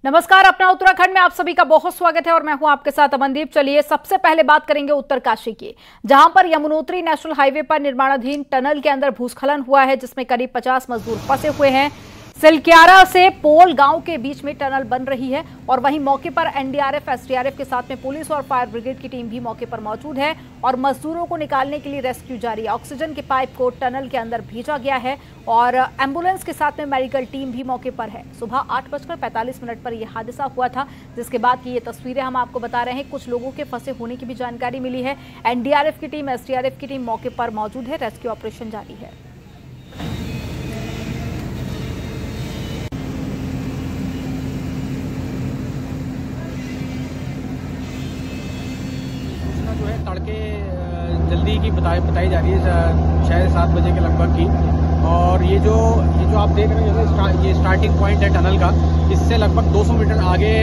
नमस्कार, अपना उत्तराखंड में आप सभी का बहुत स्वागत है और मैं हूं आपके साथ अमनदीप। चलिए सबसे पहले बात करेंगे उत्तरकाशी की, जहां पर यमुनोत्री नेशनल हाईवे पर निर्माणाधीन टनल के अंदर भूस्खलन हुआ है, जिसमें करीब 50 मजदूर फंसे हुए हैं। सिलक्यारा से पोल गांव के बीच में टनल बन रही है और वहीं मौके पर एनडीआरएफ, एसडीआरएफ के साथ में पुलिस और फायर ब्रिगेड की टीम भी मौके पर मौजूद है और मजदूरों को निकालने के लिए रेस्क्यू जारी है। ऑक्सीजन के पाइप को टनल के अंदर भेजा गया है और एम्बुलेंस के साथ में मेडिकल टीम भी मौके पर है। सुबह 8:45 पर यह हादसा हुआ था, जिसके बाद की ये तस्वीरें हम आपको बता रहे हैं। कुछ लोगों के फंसे होने की भी जानकारी मिली है। एनडीआरएफ की टीम, एसडीआरएफ की टीम मौके पर मौजूद है। रेस्क्यू ऑपरेशन जारी है। जो है तड़के जल्दी की बताई जा रही है, शायद 7 बजे के लगभग की। और ये जो आप देख रहे हैं, ये स्टार्टिंग पॉइंट है टनल का। इससे लगभग 200 मीटर आगे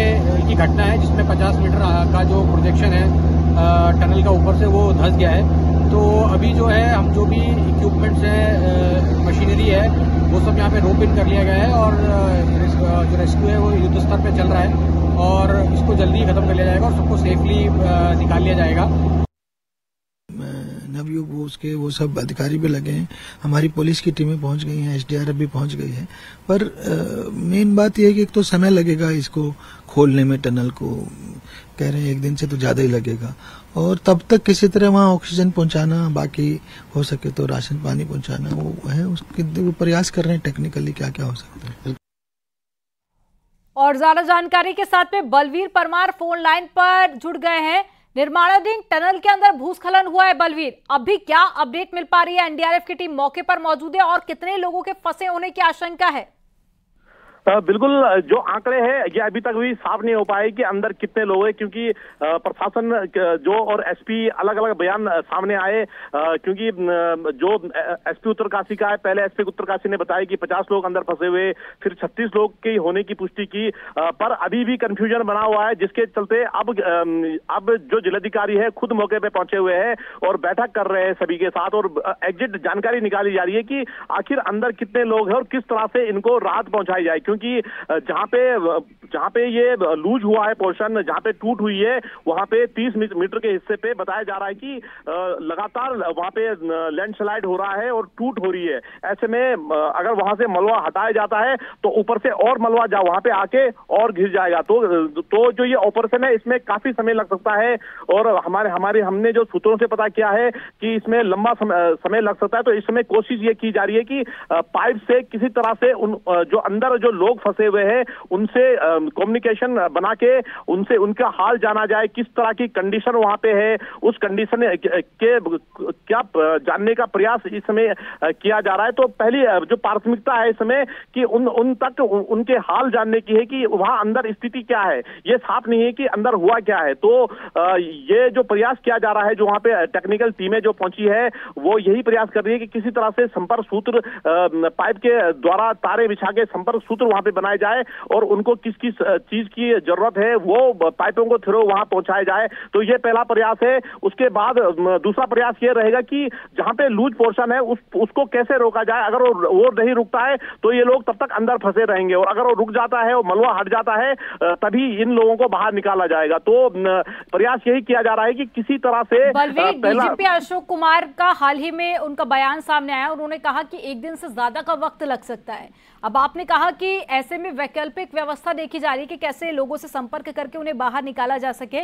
की घटना है, जिसमें 50 मीटर का जो प्रोजेक्शन है टनल का ऊपर से वो धंस गया है। तो अभी जो है हम जो भी इक्विपमेंट्स है, मशीनरी है, वो सब यहाँ पे रोप इन कर लिया गया है और जो रेस्क्यू है वो युद्ध स्तर पे चल रहा है और इसको जल्दी खत्म कर लिया जाएगा और सबको सेफली निकाल लिया जाएगा। नवयुग वो सब अधिकारी भी लगे हैं, हमारी पुलिस की टीमें पहुंच गई हैं, एसडीआरएफ भी पहुंच गई है। पर मेन बात यह है कि एक तो समय लगेगा इसको खोलने में, टनल को कह रहे हैं 1 दिन से तो ज्यादा ही लगेगा। और तब तक किसी तरह वहां ऑक्सीजन पहुंचाना, बाकी हो सके तो राशन पानी पहुंचाना, वो है उसके वो प्रयास कर रहे हैं टेक्निकली क्या क्या हो सकता है। और ज्यादा जानकारी के साथ में बलवीर परमार फोन लाइन पर जुड़ गए हैं। निर्माणाधीन टनल के अंदर भूस्खलन हुआ है बलवीर, अभी क्या अपडेट मिल पा रही है? एनडीआरएफ की टीम मौके पर मौजूद है और कितने लोगों के फंसे होने की आशंका है? बिल्कुल, जो आंकड़े हैं ये अभी तक भी साफ नहीं हो पाए कि अंदर कितने लोग हैं, क्योंकि प्रशासन जो और एसपी अलग अलग बयान सामने आए। क्योंकि जो एसपी उत्तरकाशी का है, पहले एसपी उत्तरकाशी ने बताया कि 50 लोग अंदर फंसे हुए, फिर 36 लोग के होने की पुष्टि की, पर अभी भी कंफ्यूजन बना हुआ है, जिसके चलते अब जो जिलाधिकारी है खुद मौके पे पहुंचे हुए हैं और बैठक कर रहे हैं सभी के साथ और एग्जिट जानकारी निकाली जा रही है कि आखिर अंदर कितने लोग हैं और किस तरह से इनको राहत पहुंचाई जाए। क्योंकि जहां पे ये लूज हुआ है पोर्शन, जहां पे टूट हुई है, वहां पे 30 मीटर के हिस्से पे बताया जा रहा है कि लगातार वहां पे लैंडस्लाइड हो रहा है और टूट हो रही है। ऐसे में अगर वहां से मलबा हटाया जाता है तो ऊपर से और मलबा वहां पे आके और घिर जाएगा। तो जो ये ऑपरेशन है इसमें काफी समय लग सकता है और हमने जो सूत्रों से पता किया है कि इसमें लंबा समय लग सकता है। तो इस समय कोशिश ये की जा रही है कि पाइप से किसी तरह से जो अंदर जो लोग फंसे हुए हैं उनसे कम्युनिकेशन बना के उनसे उनका हाल जाना जाए, किस तरह की कंडीशन वहां पे है, उस कंडीशन के क्या जानने का प्रयास इस समय किया जा रहा है। तो पहली जो प्राथमिकता है इस समय कि उन तक उनके हाल जानने की है कि वहां अंदर स्थिति क्या है। ये साफ नहीं है कि अंदर हुआ क्या है। तो ये जो प्रयास किया जा रहा है, जो वहां पे टेक्निकल टीमें जो पहुंची है वो यही प्रयास कर रही है कि किसी तरह से संपर्क सूत्र पाइप के द्वारा तारे बिछा के संपर्क सूत्र वहां पे बनाए जाए और उनको किस किस चीज की जरूरत है वो पाइपों को थ्रू वहां पहुंचाया जाए। तो ये पहला प्रयास है। उसके बाद दूसरा प्रयास ये रहेगा कि जहां पे लूज पोर्शन है उसको कैसे रोका जाए। अगर वो नहीं रुकता है तो ये लोग तब तक अंदर फंसे रहेंगे और अगर वो रुक जाता है और मलबा हट जाता है तभी इन लोगों को बाहर निकाला जाएगा। तो प्रयास यही किया जा रहा है कि किसी तरह से डीजीपी अशोक कुमार का हाल ही में उनका बयान सामने आया, उन्होंने कहा कि 1 दिन से ज्यादा का वक्त लग सकता है। अब आपने कहा कि ऐसे में वैकल्पिक व्यवस्था देखी जा रही है कि कैसे लोगों से संपर्क करके उन्हें बाहर निकाला जा सके।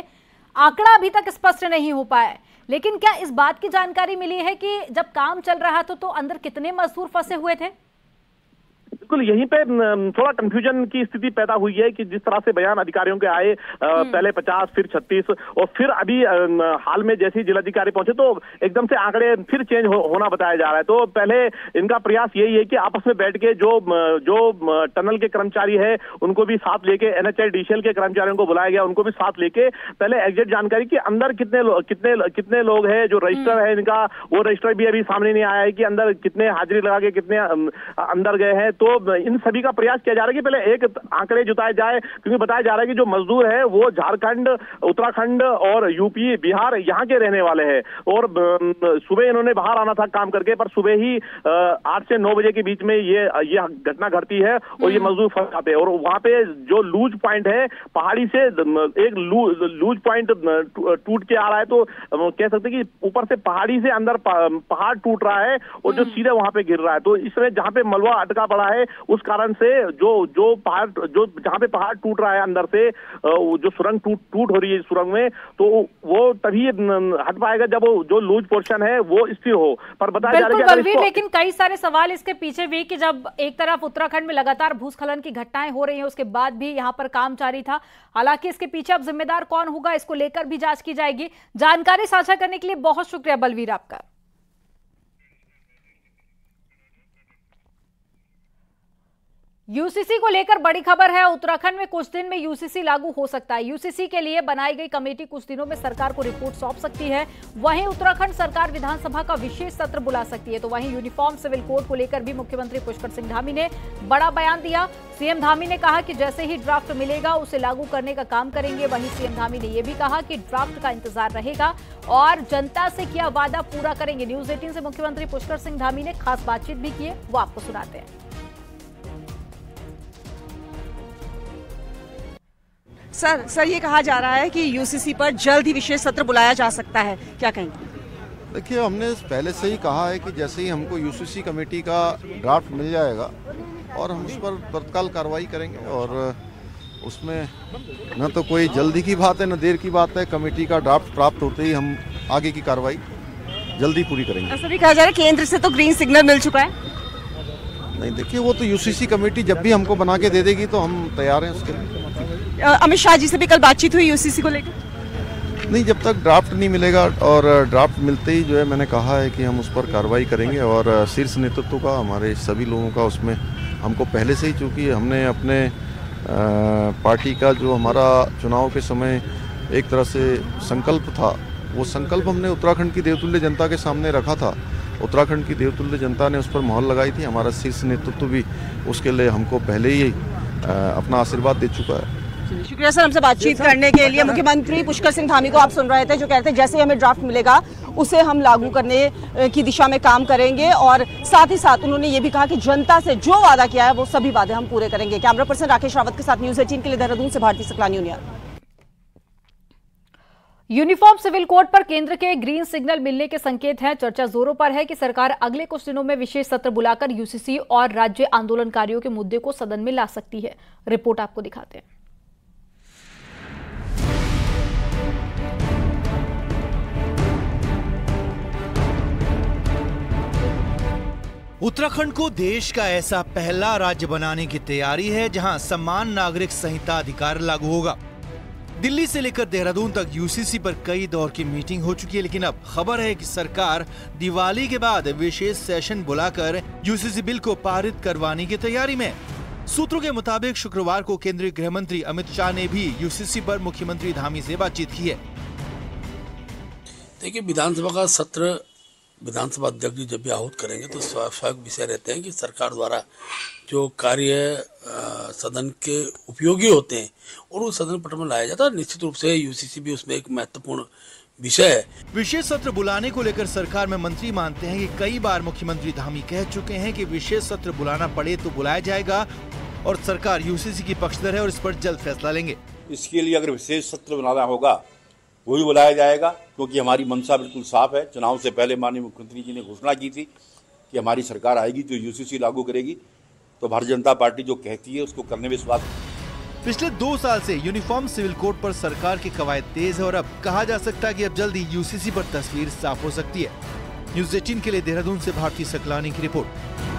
आंकड़ा अभी तक स्पष्ट नहीं हो पाया है, लेकिन क्या इस बात की जानकारी मिली है कि जब काम चल रहा था तो अंदर कितने मजदूर फंसे हुए थे? बिल्कुल, यहीं पे थोड़ा कंफ्यूजन की स्थिति पैदा हुई है कि जिस तरह से बयान अधिकारियों के आए, पहले 50 फिर 36 और फिर अभी हाल में जैसे ही जिलाधिकारी पहुंचे तो एकदम से आंकड़े फिर चेंज होना बताया जा रहा है। तो पहले इनका प्रयास यही है कि आपस में बैठ के जो टनल के कर्मचारी है उनको भी साथ लेके, NHIDCL के कर्मचारियों को बुलाया गया, उनको भी साथ लेके पहले एग्जैक्ट जानकारी कि अंदर कितने लोग हैं। जो रजिस्टर है इनका, वो रजिस्टर भी अभी सामने नहीं आया है कि अंदर कितने हाजिरी लगा के कितने अंदर गए हैं। तो इन सभी का प्रयास किया जा रहा है कि पहले एक आंकड़े जुटाए जाए, क्योंकि बताया जा रहा है कि जो मजदूर है वो झारखंड, उत्तराखंड और यूपी, बिहार यहाँ के रहने वाले हैं। और सुबह इन्होंने बाहर आना था काम करके, पर सुबह ही 8 से 9 बजे के बीच में ये घटना घटती है और ये मजदूर फंस जाते हैं। और वहां पे जो लूज पॉइंट है, पहाड़ी से एक लूज पॉइंट टूट के आ रहा है, तो कह सकते हैं कि ऊपर से पहाड़ी से अंदर पहाड़ टूट रहा है और जो सीधे वहां पे गिर रहा है। तो इसमें जहां पे मलबा अटका पड़ा है उस कारण से जो पहाड़, जो जहां पे पहाड़ टूट रहा है अंदर से, जो सुरंग टूट हो रही है सुरंग में, तो वो तभी हट पाएगा जब जो लूज पोर्शन है वो स्थिर हो। पर बताया जा रहा है, लेकिन कई सारे सवाल इसके पीछे भी कि जब एक तरफ उत्तराखंड में लगातार भूस्खलन की घटनाएं हो रही हैं, उसके बाद भी यहां पर काम जारी था। हालांकि इसके पीछे अब जिम्मेदार कौन होगा, इसको लेकर भी जांच की जाएगी। जानकारी साझा करने के लिए बहुत शुक्रिया बलवीर आपका। यूसीसी को लेकर बड़ी खबर है। उत्तराखंड में कुछ दिन में यूसीसी लागू हो सकता है। यूसीसी के लिए बनाई गई कमेटी कुछ दिनों में सरकार को रिपोर्ट सौंप सकती है। वहीं उत्तराखंड सरकार विधानसभा का विशेष सत्र बुला सकती है। तो वहीं यूनिफॉर्म सिविल कोड को लेकर भी मुख्यमंत्री पुष्कर सिंह धामी ने बड़ा बयान दिया। सीएम धामी ने कहा कि जैसे ही ड्राफ्ट मिलेगा उसे लागू करने का काम करेंगे। वहीं सीएम धामी ने यह भी कहा कि ड्राफ्ट का इंतजार रहेगा और जनता से किया वादा पूरा करेंगे। न्यूज 18 से मुख्यमंत्री पुष्कर सिंह धामी ने खास बातचीत भी की है, वो आपको सुनाते हैं। सर ये कहा जा रहा है कि यूसीसी पर जल्द ही विशेष सत्र बुलाया जा सकता है, क्या कहेंगे? देखिए, हमने पहले से ही कहा है कि जैसे ही हमको यूसीसी कमेटी का ड्राफ्ट मिल जाएगा और हम उस पर तत्काल कार्रवाई करेंगे। और उसमें न तो कोई जल्दी की बात है न देर की बात है। कमेटी का ड्राफ्ट प्राप्त होते ही हम आगे की कार्रवाई जल्दी पूरी करेंगे। ऐसा भी कहा जा रहा है केंद्र से तो ग्रीन सिग्नल मिल चुका है। नहीं, देखिए, वो तो यूसीसी कमेटी जब भी हमको बना के दे देगी तो हम तैयार हैं उसके लिए। अमित शाह जी से भी कल बातचीत हुई यूसीसी को लेकर? नहीं, जब तक ड्राफ्ट नहीं मिलेगा, और ड्राफ्ट मिलते ही जो है मैंने कहा है कि हम उस पर कार्रवाई करेंगे। और शीर्ष नेतृत्व का, हमारे सभी लोगों का उसमें हमको पहले से ही, चूँकि हमने अपने पार्टी का जो हमारा चुनाव के समय एक तरह से संकल्प था, वो संकल्प हमने उत्तराखंड की देवतुल्य जनता के सामने रखा था। उत्तराखंड की देवतुल्य जनता ने उस पर मोहर लगाई थी। हमारा शीर्ष नेतृत्व भी उसके लिए हमको पहले ही अपना आशीर्वाद दे चुका है। शुक्रिया सर, हमसे बातचीत करने के लिए। मुख्यमंत्री पुष्कर सिंह धामी को आप सुन रहे थे, जो कहते हैं जैसे हमें ड्राफ्ट मिलेगा उसे हम लागू करने की दिशा में काम करेंगे। और साथ ही साथ उन्होंने ये भी कहा कि जनता से जो वादा किया है वो सभी वादे हम पूरे करेंगे। कैमरा पर्सन राकेश रावत के साथ न्यूज 18 के लिए देहरादून से Bharti Saklani union. Uniform civil code पर केंद्र के ग्रीन सिग्नल मिलने के संकेत हैं। चर्चा जोरों पर है कि सरकार अगले कुछ दिनों में विशेष सत्र बुलाकर यूसीसी और राज्य आंदोलनकारियों के मुद्दे को सदन में ला सकती है। रिपोर्ट आपको दिखाते हैं। उत्तराखंड को देश का ऐसा पहला राज्य बनाने की तैयारी है जहां समान नागरिक संहिता अधिकार लागू होगा। दिल्ली से लेकर देहरादून तक यूसीसी पर कई दौर की मीटिंग हो चुकी है, लेकिन अब खबर है कि सरकार दिवाली के बाद विशेष सेशन बुलाकर यूसीसी बिल को पारित करवाने की तैयारी में। सूत्रों के मुताबिक शुक्रवार को केंद्रीय गृह मंत्री अमित शाह ने भी यूसीसी पर मुख्यमंत्री धामी से बातचीत की है। देखिए, विधानसभा का सत्र विधानसभा अध्यक्ष जी जब भी आहूत करेंगे तो स्वाभाविक विषय रहते हैं कि सरकार द्वारा जो कार्य सदन के उपयोगी होते हैं और उस सदन पटल में लाया जाता है। निश्चित रूप से यूसीसी भी उसमें एक महत्वपूर्ण विषय है। विशेष सत्र बुलाने को लेकर सरकार में मंत्री मानते हैं कि कई बार मुख्यमंत्री धामी कह चुके हैं कि विशेष सत्र बुलाना पड़े तो बुलाया जाएगा और सरकार यूसीसी की पक्षधर है और इस पर जल्द फैसला लेंगे। इसके लिए अगर विशेष सत्र बुलाना होगा वो भी बुलाया जाएगा, क्योंकि हमारी मंशा बिल्कुल साफ है। चुनाव से पहले माननीय मुख्यमंत्री जी ने घोषणा की थी कि हमारी सरकार आएगी तो यूसीसी लागू करेगी। तो भारतीय जनता पार्टी जो कहती है उसको करने में विश्वास। पिछले 2 साल से यूनिफॉर्म सिविल कोड पर सरकार की कवायद तेज है और अब कहा जा सकता है कि अब जल्दी यूसीसी पर तस्वीर साफ हो सकती है। न्यूज 18 के लिए देहरादून से भारती सकलानी की रिपोर्ट।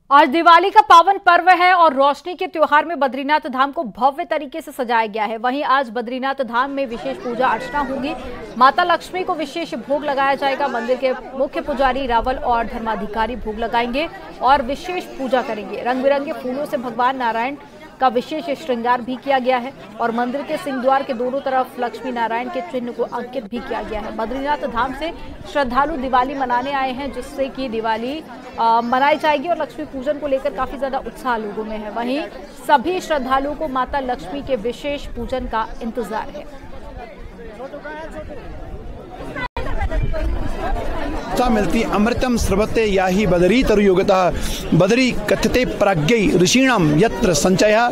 आज दिवाली का पावन पर्व है और रोशनी के त्योहार में बद्रीनाथ धाम को भव्य तरीके से सजाया गया है। वहीं आज बद्रीनाथ धाम में विशेष पूजा अर्चना होगी। माता लक्ष्मी को विशेष भोग लगाया जाएगा। मंदिर के मुख्य पुजारी रावल और धर्माधिकारी भोग लगाएंगे और विशेष पूजा करेंगे। रंग बिरंगे फूलों से भगवान नारायण का विशेष श्रृंगार भी किया गया है और मंदिर के सिंह द्वार के दोनों तरफ लक्ष्मी नारायण के चिन्ह को अंकित भी किया गया है। बद्रीनाथ धाम से श्रद्धालु दिवाली मनाने आए हैं, जिससे कि दिवाली मनाई जाएगी और लक्ष्मी पूजन को लेकर काफी ज्यादा उत्साह लोगों में है। वहीं सभी श्रद्धालुओं को माता लक्ष्मी के विशेष पूजन का इंतजार है। मिलती अमृतम स्रवते याहि बदरी तरु योगतः बदरी कथते प्राज्ञै ऋषीणाम यत्र संचयः।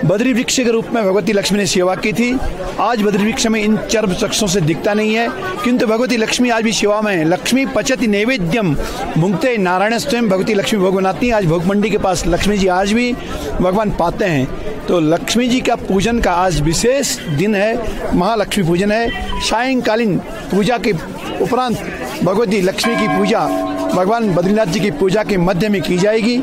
बदरी वृक्ष के रूप में भगवती लक्ष्मी ने सेवा की थी। आज बदरी वृक्ष में इन चर्म चक्षुओं से दिखता नहीं है, किंतु भगवती लक्ष्मी आज भी सेवा में है। लक्ष्मी पचति नैवेद्यम भुंगते नारायण स्वयं। भगवती लक्ष्मी भोग बनाती हैं। आज भोग मंडी के पास लक्ष्मी जी आज भी भगवान पाते हैं। तो लक्ष्मी जी का पूजन का आज विशेष दिन है, महालक्ष्मी पूजन है। सायंकालीन पूजा के उपरांत भगवती लक्ष्मी की पूजा भगवान बद्रीनाथ जी की पूजा के मध्य में की जाएगी।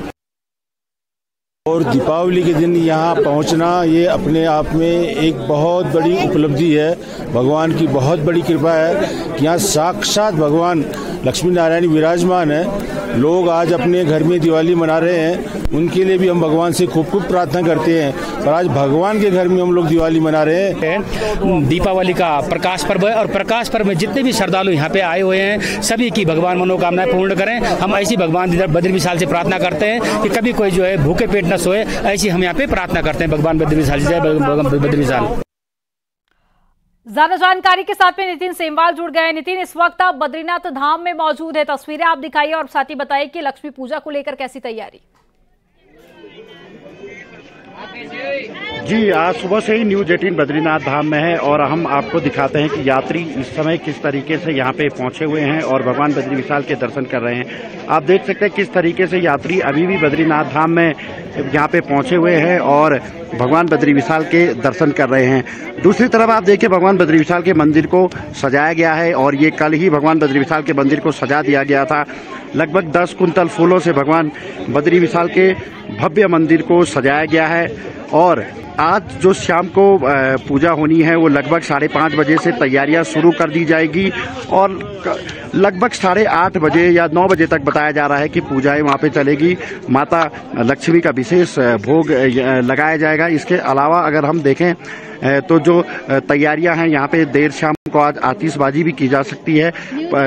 और दीपावली के दिन यहाँ पहुँचना ये अपने आप में एक बहुत बड़ी उपलब्धि है। भगवान की बहुत बड़ी कृपा है कि यहाँ साक्षात भगवान लक्ष्मी नारायण विराजमान है। लोग आज अपने घर में दिवाली मना रहे हैं, उनके लिए भी हम भगवान से खूब खूब प्रार्थना करते हैं। पर आज भगवान के घर में हम लोग दिवाली मना रहे हैं। दीपावली का प्रकाश पर्व है और प्रकाश पर्व में जितने भी श्रद्धालु यहाँ पे आए हुए हैं सभी की भगवान मनोकामनाएं पूर्ण करें। हम ऐसी भगवान बद्री विशाल से प्रार्थना करते हैं कि कभी कोई जो है भूखे पेट न सोए, ऐसी हम यहाँ पे प्रार्थना करते हैं भगवान बद्री विशाल से। बद्री विशाल। ज्यादा जानकारी के साथ में नितिन सेमवाल जुड़ गए। नितिन, इस वक्त आप बद्रीनाथ धाम में मौजूद है, तस्वीरें आप दिखाइए और साथ ही बताइए कि लक्ष्मी पूजा को लेकर कैसी तैयारी। जी, आज सुबह से ही न्यूज 18 बद्रीनाथ धाम में है और हम आपको दिखाते हैं कि यात्री इस समय किस तरीके से यहाँ पे पहुंचे हुए हैं और भगवान बद्री विशाल के दर्शन कर रहे हैं। आप देख सकते हैं किस तरीके से यात्री अभी भी बद्रीनाथ धाम में यहाँ पे पहुंचे हुए हैं और भगवान बद्री विशाल के दर्शन कर रहे हैं। दूसरी तरफ आप देखिए भगवान बद्री विशाल के मंदिर को सजाया गया है और ये कल ही भगवान बद्री विशाल के मंदिर को सजा दिया गया था। लगभग 10 कुंतल फूलों से भगवान बद्री विशाल के भव्य मंदिर को सजाया गया है और आज जो शाम को पूजा होनी है वो लगभग 5:30 बजे से तैयारियां शुरू कर दी जाएगी और लगभग 8:30 बजे या 9 बजे तक बताया जा रहा है कि पूजाएं वहां पे चलेगी। माता लक्ष्मी का विशेष भोग लगाया जाएगा। इसके अलावा अगर हम देखें तो जो तैयारियां हैं यहाँ पे देर शाम को आज आतिशबाजी भी की जा सकती है,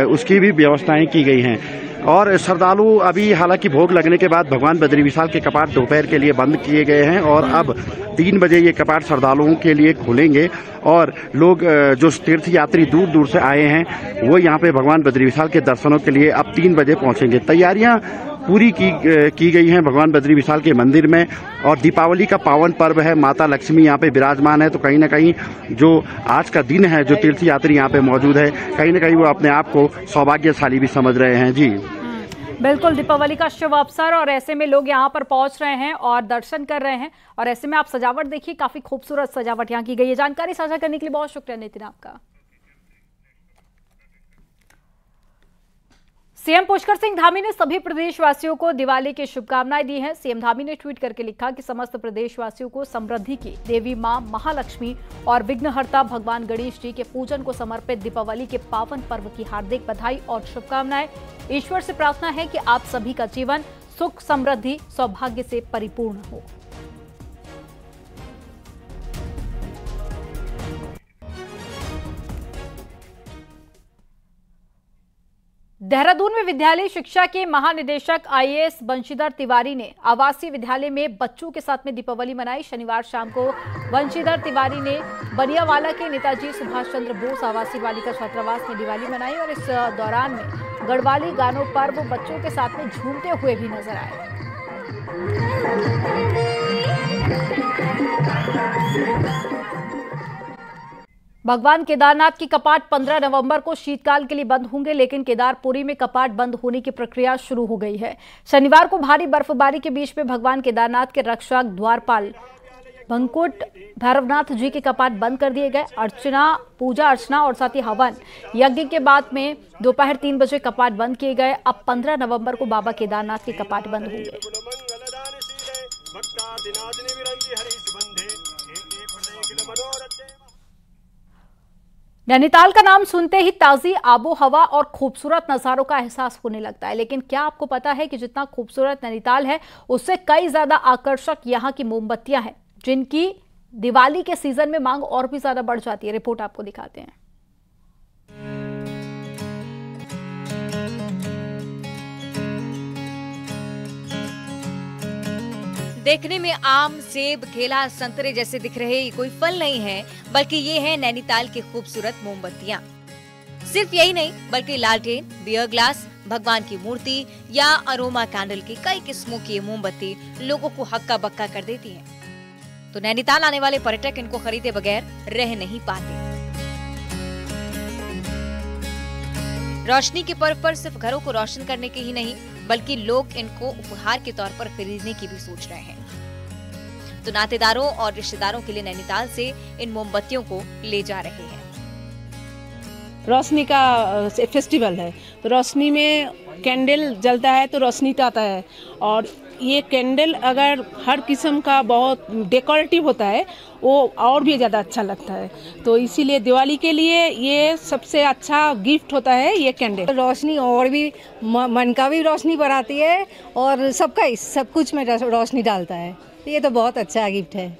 उसकी भी व्यवस्थाएं की गई हैं। और श्रद्धालु अभी हालांकि भोग लगने के बाद भगवान बद्री विशाल के कपाट दोपहर के लिए बंद किए गए हैं और अब 3 बजे ये कपाट श्रद्धालुओं के लिए खुलेंगे और लोग जो तीर्थ यात्री दूर दूर से आए हैं वो यहाँ पे भगवान बद्री विशाल के दर्शनों के लिए अब 3 बजे पहुंचेंगे। तैयारियां पूरी की गई हैं भगवान बद्री विशाल के मंदिर में और दीपावली का पावन पर्व है। माता लक्ष्मी यहाँ पे विराजमान है तो कहीं ना कहीं जो आज का दिन है जो तीर्थ यात्री यहाँ पे मौजूद है कहीं ना कहीं वो अपने आप को सौभाग्यशाली भी समझ रहे हैं। जी बिल्कुल, दीपावली का शुभ अवसर और ऐसे में लोग यहाँ पर पहुंच रहे हैं और दर्शन कर रहे हैं और ऐसे में आप सजावट देखिए, काफी खूबसूरत सजावट यहाँ की गई है। जानकारी साझा करने के लिए बहुत शुक्रिया नितिन आपका। सीएम पुष्कर सिंह धामी ने सभी प्रदेशवासियों को दिवाली की शुभकामनाएं दी हैं। सीएम धामी ने ट्वीट करके लिखा कि समस्त प्रदेशवासियों को समृद्धि की देवी मां महालक्ष्मी और विघ्नहर्ता भगवान गणेश जी के पूजन को समर्पित दीपावली के पावन पर्व की हार्दिक बधाई और शुभकामनाएं। ईश्वर से प्रार्थना है कि आप सभी का जीवन सुख, समृद्धि, सौभाग्य से परिपूर्ण हो। देहरादून में विद्यालय शिक्षा के महानिदेशक आईएएस बंशीधर तिवारी ने आवासीय विद्यालय में बच्चों के साथ में दीपावली मनाई। शनिवार शाम को बंशीधर तिवारी ने बनियावाला के नेताजी सुभाष चंद्र बोस आवासीय बालिका छात्रावास में दिवाली मनाई और इस दौरान में गढ़वाली गानों पर वो बच्चों के साथ में झूमते हुए भी नजर आए। भगवान केदारनाथ की कपाट 15 नवंबर को शीतकाल के लिए बंद होंगे, लेकिन केदारपुरी में कपाट बंद होने की प्रक्रिया शुरू हो गई है। शनिवार को भारी बर्फबारी के बीच में भगवान केदारनाथ के रक्षक द्वारपाल भंकुट भैरवनाथ जी के कपाट बंद कर दिए गए। पूजा अर्चना और साथ ही हवन यज्ञ के बाद में दोपहर 3 बजे कपाट बंद किए गए। अब 15 नवंबर को बाबा केदारनाथ के कपाट बंद होंगे। नैनीताल का नाम सुनते ही ताजी आबो हवा और खूबसूरत नजारों का एहसास होने लगता है, लेकिन क्या आपको पता है कि जितना खूबसूरत नैनीताल है उससे कई ज्यादा आकर्षक यहाँ की मोमबत्तियां हैं। जिनकी दिवाली के सीजन में मांग और भी ज्यादा बढ़ जाती है। रिपोर्ट आपको दिखाते हैं। देखने में आम, सेब, केला, संतरे जैसे दिख रहे ये कोई फल नहीं है, बल्कि ये है नैनीताल की खूबसूरत मोमबत्तियां। सिर्फ यही नहीं बल्कि लालटेन, बियर ग्लास, भगवान की मूर्ति या अरोमा कैंडल की कई किस्मों की ये मोमबत्ती लोगों को हक्का बक्का कर देती है। तो नैनीताल आने वाले पर्यटक इनको खरीदे बगैर रह नहीं पाते। रोशनी के पर्व पर सिर्फ घरों को रोशन करने के ही नहीं बल्कि लोग इनको उपहार के तौर पर खरीदने की भी सोच रहे हैं। तो नातेदारों और रिश्तेदारों के लिए नैनीताल से इन मोमबत्तियों को ले जा रहे हैं। रोशनी का फेस्टिवल है, तो रोशनी में कैंडल जलता है तो रोशनी तो आता है, और ये कैंडल अगर हर किस्म का बहुत डेकोरेटिव होता है वो और भी ज़्यादा अच्छा लगता है। तो इसीलिए दिवाली के लिए ये सबसे अच्छा गिफ्ट होता है ये कैंडल। रोशनी और भी मन का भी रोशनी बढ़ाती है और सबका सब कुछ में रोशनी डालता है। ये तो बहुत अच्छा गिफ्ट है।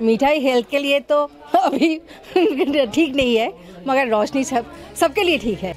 मिठाई हेल्थ के लिए तो अभी ठीक नहीं है, मगर रोशनी सबके लिए ठीक है।